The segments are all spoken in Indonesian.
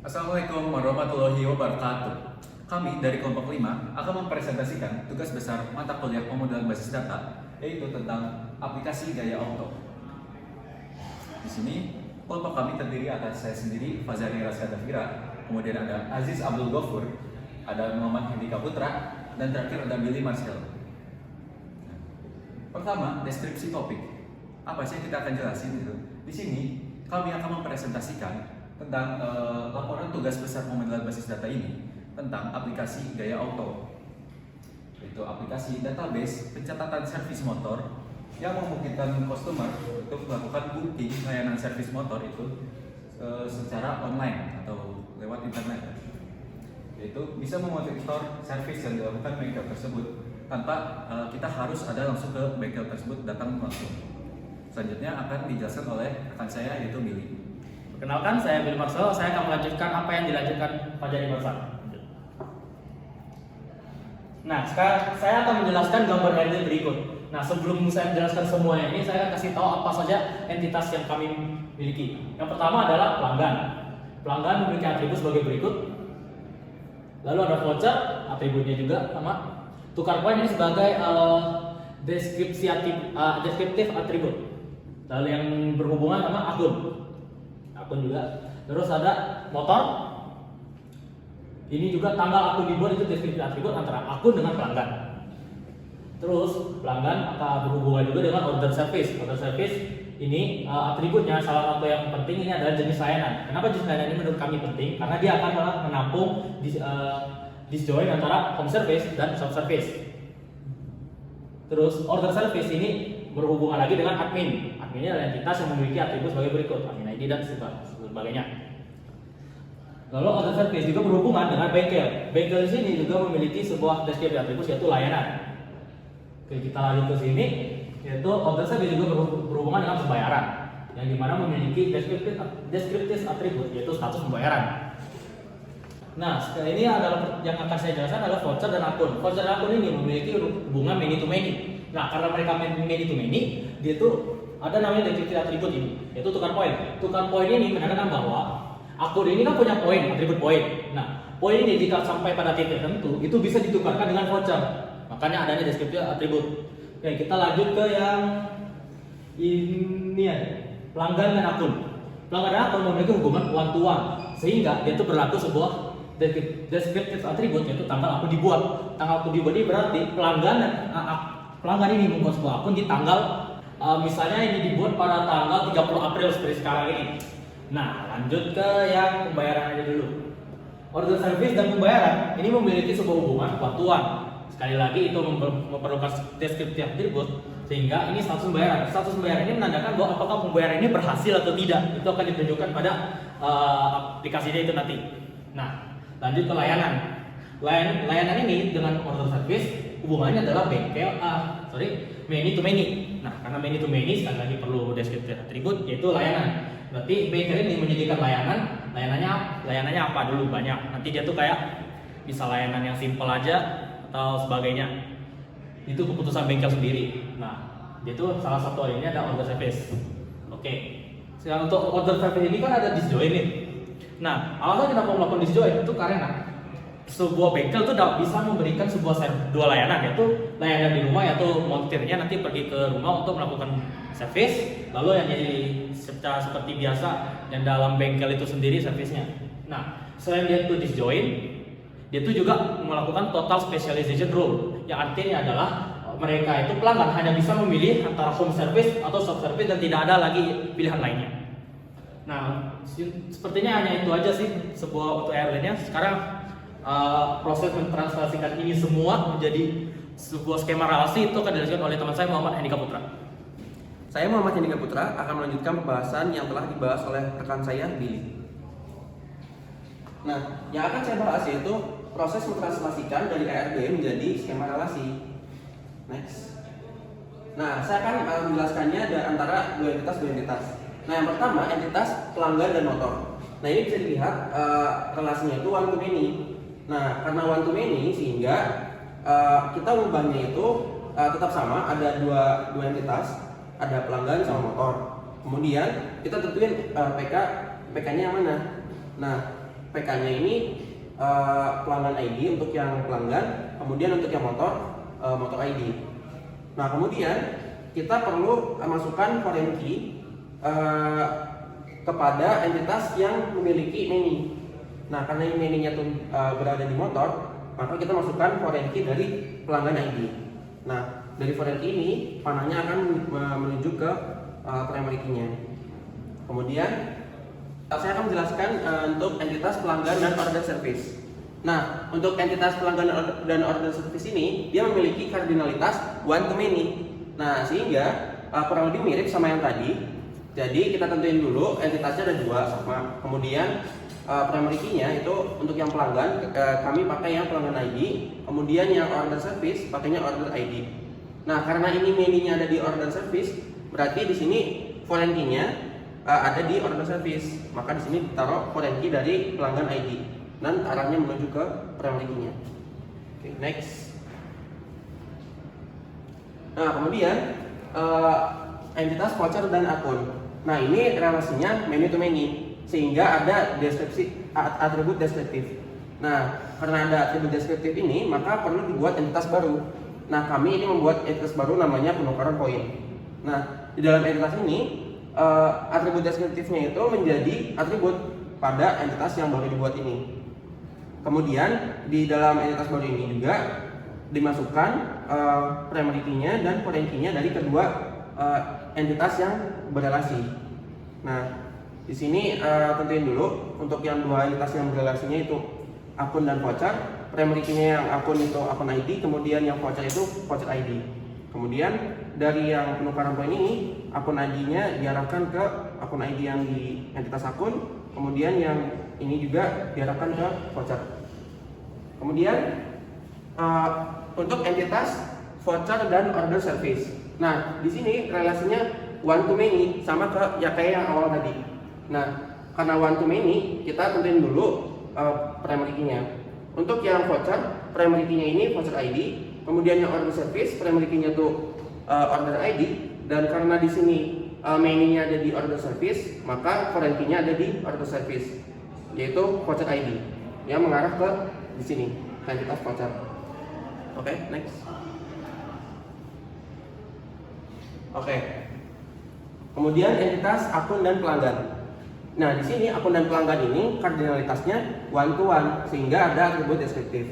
Assalamualaikum warahmatullahi wabarakatuh. Kami dari kelompok 5 akan mempresentasikan tugas besar mata kuliah pemodelan basis data, yaitu tentang aplikasi gaya auto. Di sini, kelompok kami terdiri atas saya sendiri, Fazari Raska Dafira, kemudian ada Aziz Abdul Ghafur, ada Muhammad Hendika Putra, dan terakhir ada Billy Marcel. Pertama, deskripsi topik. Apa sih yang kita akan jelasin gitu? Di sini, kami akan mempresentasikan tentang laporan tugas besar pemodelan basis data ini tentang aplikasi gaya auto, yaitu aplikasi database pencatatan servis motor yang memungkinkan customer untuk melakukan booking layanan servis motor itu secara online atau lewat internet, yaitu bisa memonitor servis yang dilakukan bengkel tersebut tanpa kita harus ada langsung ke bengkel tersebut datang langsung. Selanjutnya akan dijelaskan oleh rekan saya, yaitu Billy. Perkenalkan, saya Billy Marcel. Saya akan melanjutkan apa yang dilanjutkan Fajari barusan. Nah, sekarang saya akan menjelaskan gambar RD berikut. Nah, sebelum saya menjelaskan semuanya ini, saya akan kasih tahu apa saja entitas yang kami miliki. Yang pertama adalah pelanggan. Pelanggan memiliki atribut sebagai berikut. Lalu ada voucher, atributnya juga sama. Tukar poin ini sebagai deskriptif atribut. Lalu yang berhubungan sama akun juga. Terus ada motor. Ini juga tanggal akun dibuat, itu deskripsi atribut antara akun dengan pelanggan. Terus pelanggan akan berhubungan juga dengan order service. Order service ini atributnya salah satu yang penting ini adalah jenis layanan. Kenapa jenis layanan ini menurut kami penting? Karena dia akan menampung disjoin antara home service dan shop service. Terus order service ini berhubungan lagi dengan admin. Admin ini adalah entitas yang memiliki atribut sebagai berikut, admin ID dan sebagainya. Lalu order service juga berhubungan dengan bengkel. Bengkel di sini juga memiliki sebuah deskripsi atribut, yaitu layanan. Oke, kita lanjut ke sini, yaitu order service juga berhubungan dengan pembayaran, yang dimana memiliki deskriptif atribut, yaitu status pembayaran. Nah, ini adalah yang akan saya jelaskan adalah voucher dan akun. Voucher dan akun ini memiliki hubungan many to many. Nah, karena mereka many to many, dia tuh ada namanya deskriptif atribut ini, yaitu tukar poin. Tukar poin ini menandakan bahwa akun ini kan punya poin, atribut poin. Nah, poin ini jika sampai pada titik tertentu, itu bisa ditukarkan dengan voucher. Makanya adanya deskriptif atribut. Oke, kita lanjut ke yang ini ya, pelanggan dan akun. Pelanggan dan akun memiliki hubungan one to one, sehingga dia itu berlaku sebuah deskriptif atribut, yaitu tanggal akun dibuat. Tanggal akun dibuat ini berarti pelanggan ini membuat sebuah akun di tanggal misalnya ini dibuat pada tanggal 30 April seperti sekarang ini. Nah, lanjut ke yang pembayaran aja dulu. Order service dan pembayaran ini memiliki sebuah hubungan one to one. Sekali lagi itu memerlukan deskriptif atribut, sehingga ini status pembayaran. Status pembayaran ini menandakan bahwa apakah pembayaran ini berhasil atau tidak. Itu akan ditunjukkan pada aplikasinya itu nanti. Nah, lanjut ke layanan. Layanan ini dengan order service hubungannya adalah many to many. Nah, karena many to many sekali lagi perlu deskriptif atribut, yaitu layanan. Berarti bengkel ini menyediakan layanannya apa dulu banyak. Nanti dia tuh kayak bisa layanan yang simple aja atau sebagainya. Itu keputusan bengkel sendiri. Nah, dia tuh salah satu ini ada order service. Oke. Sekarang untuk order service ini kan ada disjoin nih. Nah, alasan kenapa melakukan disjoin itu karena sebuah bengkel tuh bisa memberikan dua layanan, yaitu layanan di rumah, yaitu montirnya nanti pergi ke rumah untuk melakukan servis, lalu yang jadi seperti biasa yang dalam bengkel itu sendiri servisnya. Nah, selain dia itu disjoin, dia itu juga melakukan total specialization rule, yang artinya adalah mereka itu pelanggan hanya bisa memilih antara home service atau shop service dan tidak ada lagi pilihan lainnya. Nah, sepertinya hanya itu aja sih sebuah untuk airline-nya. Sekarang proses mentranslasikan ini semua menjadi sebuah skema relasi itu akan dilakukan oleh teman saya Muhammad Hendika Putra. Saya Muhammad Hendika Putra akan melanjutkan pembahasan yang telah dibahas oleh rekan saya Billy. Nah, yang akan saya bahas yaitu proses mentranslasikan dari ARB menjadi skema relasi. Next. Nah, saya akan menjelaskannya antara dua entitas. Nah, yang pertama entitas pelanggan dan motor. Nah, ini bisa dilihat relasinya itu one to many. Nah, karena one to many sehingga kita ubahnya itu tetap sama, ada dua entitas, ada pelanggan sama motor. Kemudian kita tentuin PK-nya yang mana. Nah, PK-nya ini pelanggan ID untuk yang pelanggan, kemudian untuk yang motor ID. Nah, kemudian kita perlu masukkan foreign key kepada entitas yang memiliki menu. Nah, karena ini menunya tuh berada di motor, maka kita masukkan foreign key dari pelanggan ID. Nah, dari foreign key ini panahnya akan menuju ke primary key-nya. Kemudian saya akan menjelaskan untuk entitas pelanggan dan order service. Nah, untuk entitas pelanggan dan order service ini dia memiliki kardinalitas one to many. Nah, sehingga kurang lebih mirip sama yang tadi. Jadi kita tentuin dulu entitasnya ada dua sama. Kemudian primary key-nya itu untuk yang pelanggan kami pakai yang pelanggan ID. Kemudian yang order service pakainya order ID. Nah, karena ini menu-nya ada di order service, berarti di sini foreign key-nya ada di order service, maka di sini taruh foreign key dari pelanggan ID dan arahnya menuju ke primary key-nya. Oke, next. Nah, kemudian entitas voucher dan akun. Nah, ini relasinya many to many, sehingga ada atribut deskriptif. Nah, karena ada atribut deskriptif ini, maka perlu dibuat entitas baru. Nah, kami ini membuat entitas baru namanya penukaran poin. Nah, di dalam entitas ini atribut deskriptifnya itu menjadi atribut pada entitas yang baru dibuat ini. Kemudian di dalam entitas baru ini juga dimasukkan primary key-nya dan foreign key-nya dari kedua entitas yang berelasi. Nah, di sini tentuin dulu untuk yang dua entitas yang berelasinya itu akun dan voucher. Primary key-nya yang akun itu akun ID, kemudian yang voucher itu voucher ID. Kemudian dari yang penukaran poin ini, akun ID-nya diarahkan ke akun ID yang di entitas akun, kemudian yang ini juga diarahkan ke voucher. Kemudian untuk entitas voucher dan order service. Nah, di sini relasinya one to many sama kayak yang awal tadi. Nah, karena one to many, kita tentuin dulu primary key-nya. Untuk yang voucher, primary key-nya ini voucher ID. Kemudian yang order service, primary key-nya tuh order ID, dan karena di sini menu-nya ada di order service, maka foreign key-nya ada di order service, yaitu voucher ID yang mengarah ke di sini entitas voucher. Oke, next. Oke. Kemudian entitas akun dan pelanggan. Nah, di sini akun dan pelanggan ini kardinalitasnya one to one, sehingga ada atribut deskriptif.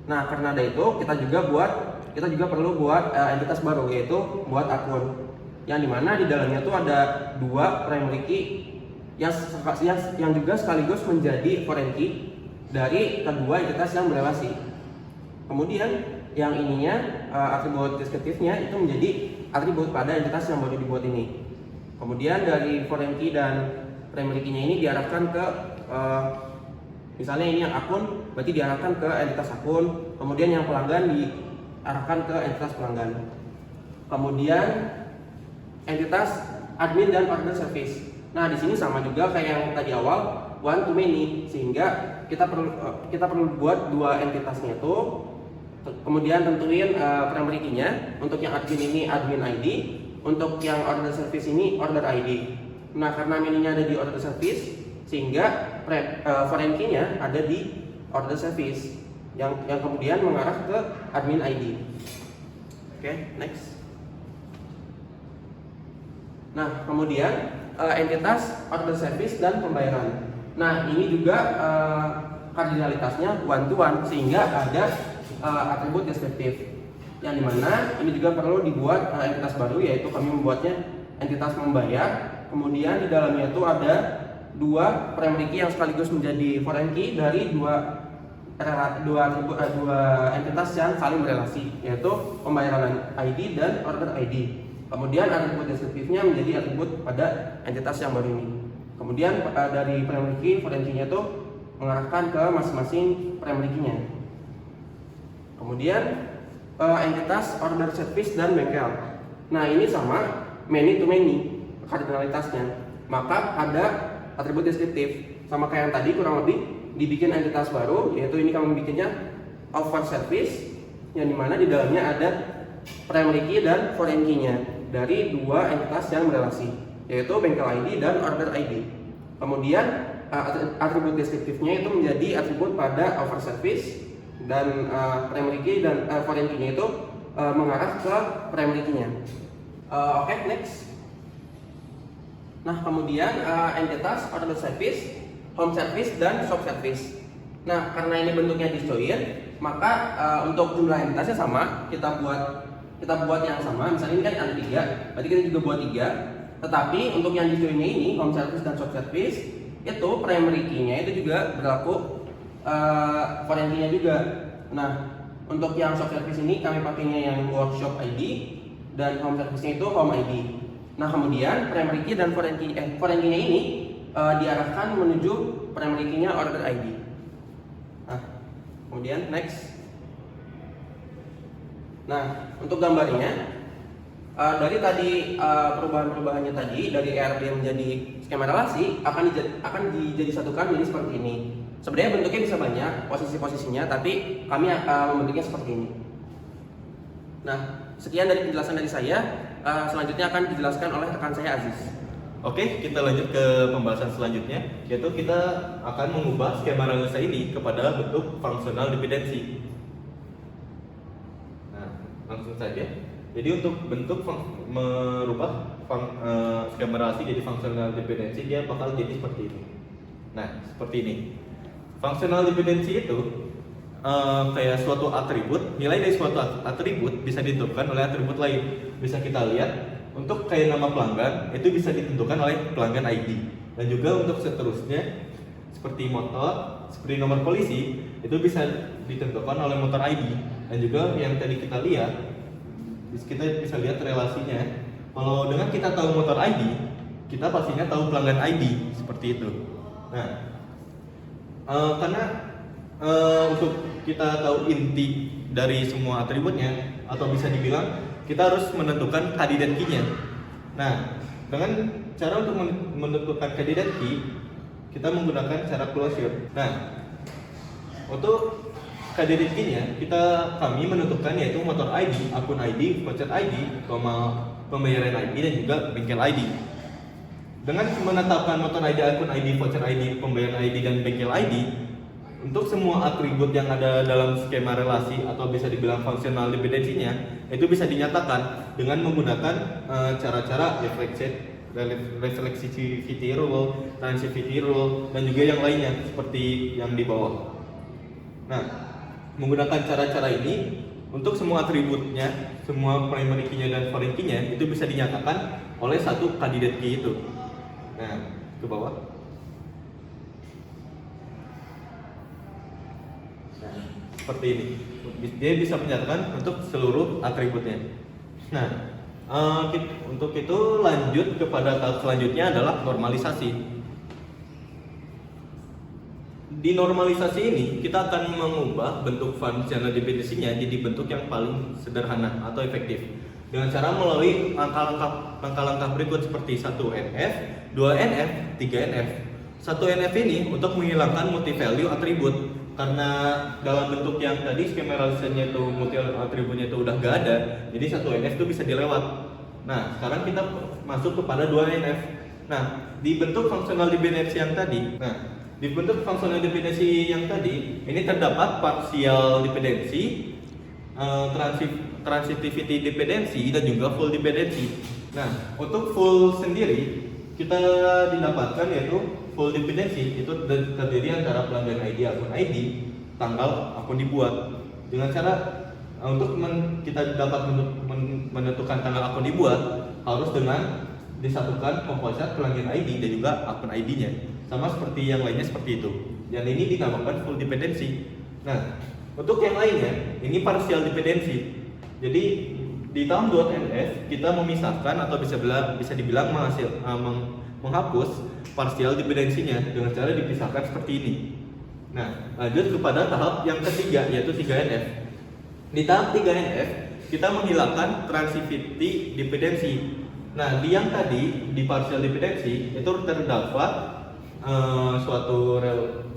Nah, karena ada itu, kita juga perlu buat entitas baru, yaitu buat akun, yang dimana di dalamnya tuh ada dua primary key yang juga sekaligus menjadi foreign key dari kedua entitas yang berelasi. Kemudian yang ininya atribut deskriptifnya itu menjadi atribut pada entitas yang baru dibuat ini. Kemudian dari foreign key dan primary key-nya ini diarahkan ke misalnya ini yang akun, berarti diarahkan ke entitas akun. Kemudian yang pelanggan diarahkan ke entitas pelanggan. Kemudian entitas admin dan order service. Nah, di sini sama juga kayak yang tadi awal, one to many, sehingga kita perlu buat dua entitasnya itu. Kemudian tentuin primary key-nya. Untuk yang admin ini admin ID, untuk yang order service ini order ID. Nah, karena menu-nya ada di order service, sehingga foreign key-nya ada di order service yang kemudian mengarah ke admin ID. Oke, next. Nah, kemudian entitas order service dan pembayaran. Nah, ini juga kardinalitasnya one to one, sehingga ada atribut deskriptif, yang dimana ini juga perlu dibuat entitas baru, yaitu kami membuatnya entitas membayar. Kemudian di dalamnya itu ada dua primary key yang sekaligus menjadi foreign key dari dua entitas yang saling berelasi, yaitu pembayaran ID dan order ID. Kemudian atribut deskriptifnya menjadi atribut pada entitas yang baru ini. Kemudian dari primary key, foreign key-nya itu mengarahkan ke masing-masing primary key-nya. Kemudian entitas order service dan bengkel. Nah, ini sama many to many kardinalitasnya, maka ada atribut deskriptif sama kayak yang tadi, kurang lebih dibikin entitas baru, yaitu ini kami bikinnya offer service, yang dimana di dalamnya ada primary key dan foreign key-nya dari dua entitas yang berelasi, yaitu bengkel ID dan order ID. Kemudian atribut deskriptifnya itu menjadi atribut pada over service, dan primary key dan foreign key-nya itu mengarah ke primary key-nya. Oke, next. Nah, kemudian entitas order service, home service, dan shop service. Nah, karena ini bentuknya disjoin, maka untuk jumlah entitasnya sama, kita buat yang sama. Misalnya ini kan ada 3, berarti kita juga buat 3. Tetapi untuk yang disjoinnya ini, home service dan shop service, itu primary key-nya itu juga berlaku foreign key-nya juga. Nah, untuk yang shop service ini kami pakainya yang workshop ID, dan home service-nya itu home ID. Nah, kemudian primary key dan foreign key-nya ini diarahkan menuju primary key-nya order ID. Nah, kemudian next. Nah, untuk gambarnya dari tadi perubahan-perubahannya tadi dari ERB menjadi skema relasi akan dijadikan menjadi seperti ini. Sebenarnya bentuknya bisa banyak posisi-posisinya, tapi kami membentuknya seperti ini. Nah, sekian dari penjelasan dari saya. Selanjutnya akan dijelaskan oleh rekan saya Aziz. Oke, kita lanjut ke pembahasan selanjutnya, yaitu kita akan mengubah skema relasi ini kepada bentuk fungsional dependensi. Nah, langsung saja. Jadi untuk bentuk merubah skema relasi jadi fungsional dependensi, dia bakal jadi seperti ini. Nah, seperti ini. Fungsional dependensi itu kayak suatu atribut, nilai dari suatu atribut bisa ditentukan oleh atribut lain. Bisa kita lihat untuk kayak nama pelanggan itu bisa ditentukan oleh pelanggan ID, dan juga untuk seterusnya seperti motor, seperti nomor polisi itu bisa ditentukan oleh motor ID, dan juga yang tadi kita lihat bisa lihat relasinya. Kalau dengan kita tahu motor ID, kita pastinya tahu pelanggan ID seperti itu. Nah, karena untuk kita tahu inti dari semua atributnya, atau bisa dibilang kita harus menentukan kandidat key-nya. Nah, dengan cara untuk menentukan kandidat key, kita menggunakan cara closure. Nah, untuk kandidat key-nya kami menentukan yaitu motor ID, akun ID, voucher ID, pembayaran ID, dan juga bengkel ID. Dengan menetapkan motor ID, akun ID, voucher ID, pembayaran ID, dan bengkel ID, untuk semua atribut yang ada dalam skema relasi atau bisa dibilang fungsional dependensinya itu bisa dinyatakan dengan menggunakan cara-cara reflexivity rule, transitivity rule, dan juga yang lainnya seperti yang di bawah. Nah, menggunakan cara-cara ini untuk semua atributnya, semua primary key-nya dan foreign key-nya itu bisa dinyatakan oleh satu kandidat key itu. Nah, ke bawah. Seperti ini, dia bisa menyatakan untuk seluruh atributnya. Nah, untuk itu lanjut kepada tahap selanjutnya adalah normalisasi. Di normalisasi ini kita akan mengubah bentuk fungsional dependensinya jadi bentuk yang paling sederhana atau efektif dengan cara melalui langkah-langkah berikut seperti 1NF, 2NF, 3NF. 1NF ini untuk menghilangkan multi value atribut. Karena dalam bentuk yang tadi skema relasinya itu multi atributnya itu udah gak ada, jadi 1NF itu bisa dilewat. Nah, sekarang kita masuk kepada 2NF. Nah, di bentuk fungsional dependensi yang tadi, ini terdapat partial dependensi, transitivity dependensi, dan juga full dependency. Nah, untuk full sendiri kita didapatkan yaitu full dependency itu terdiri antara pelanggan ID, akun ID, tanggal akun dibuat. Dengan cara untuk kita dapat menentukan tanggal akun dibuat harus dengan disatukan komposit pelanggan ID dan juga akun ID-nya. Sama seperti yang lainnya seperti itu. Dan ini dinamakan full dependency. Nah, untuk yang lainnya ini partial dependency. Jadi di tahap .nf kita memisahkan atau bisa dibilang menghapus partial dependensinya dengan cara dipisahkan seperti ini. Nah, lanjut kepada tahap yang ketiga yaitu 3NF. Di tahap 3NF kita menghilangkan transitivity dependency. Nah, di yang tadi di partial dependency itu terdapat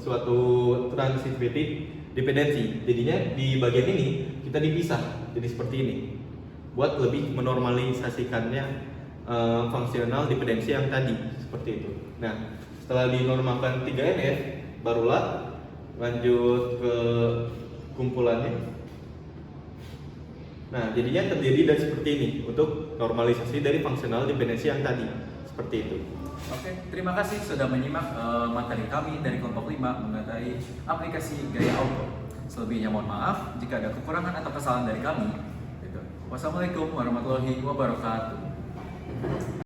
suatu transitivity dependency. Jadinya di bagian ini kita dipisah jadi seperti ini buat lebih menormalisasikannya fungsional dependensi yang tadi seperti itu. Nah, setelah dinormalkan 3NF, barulah lanjut ke kumpulannya. Nah, jadinya terdiri dari seperti ini untuk normalisasi dari fungsional dependensi yang tadi. Seperti itu. Oke, terima kasih sudah menyimak materi kami dari kelompok 5 mengenai aplikasi gaya auto. Selebihnya mohon maaf jika ada kekurangan atau kesalahan dari kami. Gitu. Wassalamualaikum warahmatullahi wabarakatuh.